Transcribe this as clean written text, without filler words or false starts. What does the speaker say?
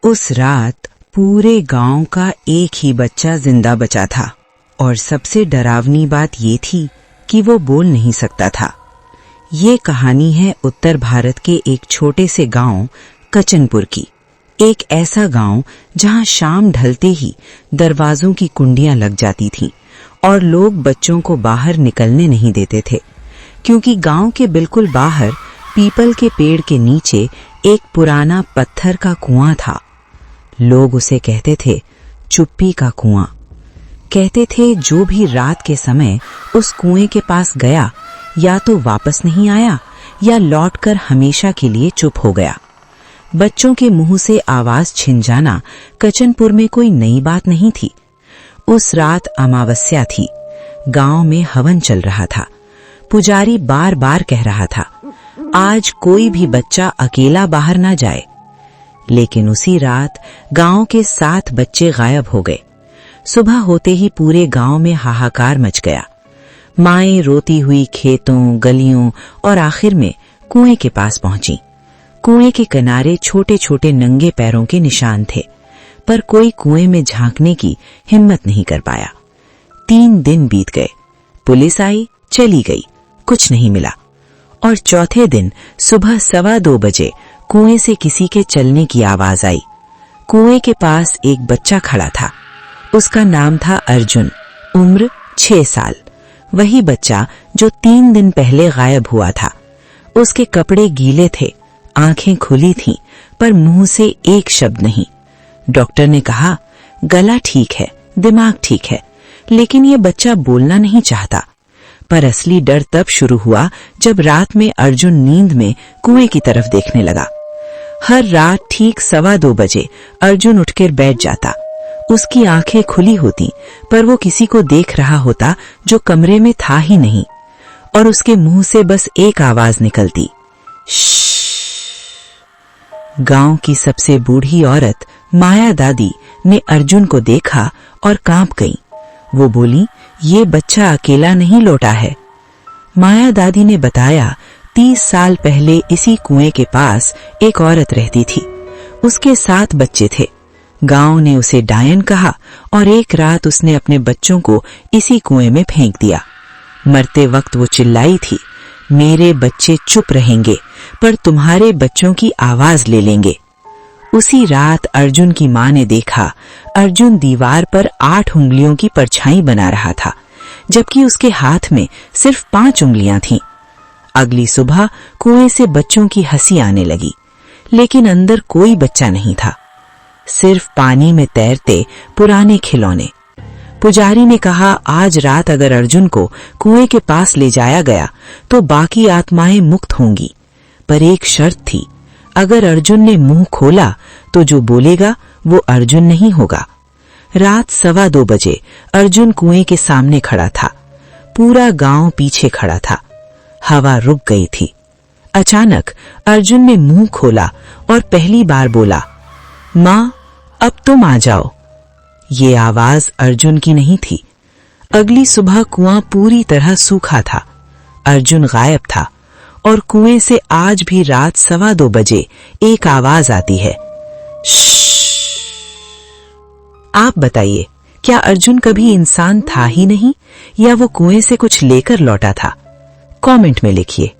उस रात पूरे गांव का एक ही बच्चा जिंदा बचा था और सबसे डरावनी बात ये थी कि वो बोल नहीं सकता था। ये कहानी है उत्तर भारत के एक छोटे से गांव कचनपुर की। एक ऐसा गांव जहां शाम ढलते ही दरवाजों की कुंडियां लग जाती थीं और लोग बच्चों को बाहर निकलने नहीं देते थे, क्योंकि गांव के बिल्कुल बाहर पीपल के पेड़ के नीचे एक पुराना पत्थर का कुआं था। लोग उसे कहते थे चुप्पी का कुआं। कहते थे जो भी रात के समय उस कुएं के पास गया या तो वापस नहीं आया या लौटकर हमेशा के लिए चुप हो गया। बच्चों के मुंह से आवाज छिन जाना कचनपुर में कोई नई बात नहीं थी। उस रात अमावस्या थी। गांव में हवन चल रहा था। पुजारी बार बार कह रहा था, आज कोई भी बच्चा अकेला बाहर ना जाए। लेकिन उसी रात गांव के 7 बच्चे गायब हो गए। सुबह होते ही पूरे गांव में हाहाकार मच गया। माएं रोती हुई खेतों, गलियों और आखिर में कुएं के पास पहुंची। कुएं के किनारे छोटे छोटे नंगे पैरों के निशान थे, पर कोई कुएं में झांकने की हिम्मत नहीं कर पाया। 3 दिन बीत गए। पुलिस आई, चली गई, कुछ नहीं मिला। और चौथे दिन सुबह 2:15 बजे कुएं से किसी के चलने की आवाज आई। कुएं के पास एक बच्चा खड़ा था। उसका नाम था अर्जुन, उम्र 6 साल। वही बच्चा जो 3 दिन पहले गायब हुआ था। उसके कपड़े गीले थे, आंखें खुली थीं, पर मुंह से एक शब्द नहीं। डॉक्टर ने कहा, गला ठीक है, दिमाग ठीक है, लेकिन ये बच्चा बोलना नहीं चाहता। पर असली डर तब शुरू हुआ जब रात में अर्जुन नींद में कुएं की तरफ देखने लगा। हर रात ठीक 2:15 बजे अर्जुन उठकर बैठ जाता। उसकी आंखें खुली होती, पर वो किसी को देख रहा होता जो कमरे में था ही नहीं, और उसके मुंह से बस एक आवाज निकलती, श्श्श। गांव की सबसे बूढ़ी औरत माया दादी ने अर्जुन को देखा और कांप गई। वो बोली, ये बच्चा अकेला नहीं लौटा है। माया दादी ने बताया, 30 साल पहले इसी कुएं के पास एक औरत रहती थी। उसके 7 बच्चे थे। गांव ने उसे डायन कहा और एक रात उसने अपने बच्चों को इसी कुएं में फेंक दिया। मरते वक्त वो चिल्लाई थी, मेरे बच्चे चुप रहेंगे, पर तुम्हारे बच्चों की आवाज ले लेंगे। उसी रात अर्जुन की मां ने देखा, अर्जुन दीवार पर 8 उंगलियों की परछाई बना रहा था, जबकि उसके हाथ में सिर्फ 5 उंगलियां थीं। अगली सुबह कुएं से बच्चों की हंसी आने लगी, लेकिन अंदर कोई बच्चा नहीं था, सिर्फ पानी में तैरते पुराने खिलौने। पुजारी ने कहा, आज रात अगर अर्जुन को कुएं के पास ले जाया गया तो बाकी आत्माएं मुक्त होंगी, पर एक शर्त थी, अगर अर्जुन ने मुंह खोला तो जो बोलेगा वो अर्जुन नहीं होगा। रात 2:15 बजे अर्जुन कुएं के सामने खड़ा था। पूरा गांव पीछे खड़ा था। हवा रुक गई थी। अचानक अर्जुन ने मुंह खोला और पहली बार बोला, मां, अब तुम आ जाओ। ये आवाज अर्जुन की नहीं थी। अगली सुबह कुआं पूरी तरह सूखा था। अर्जुन गायब था और कुएं से आज भी रात 2:15 बजे एक आवाज आती है, श्श्श। आप बताइए, क्या अर्जुन कभी इंसान था ही नहीं, या वो कुएं से कुछ लेकर लौटा था? कमेंट में लिखिए।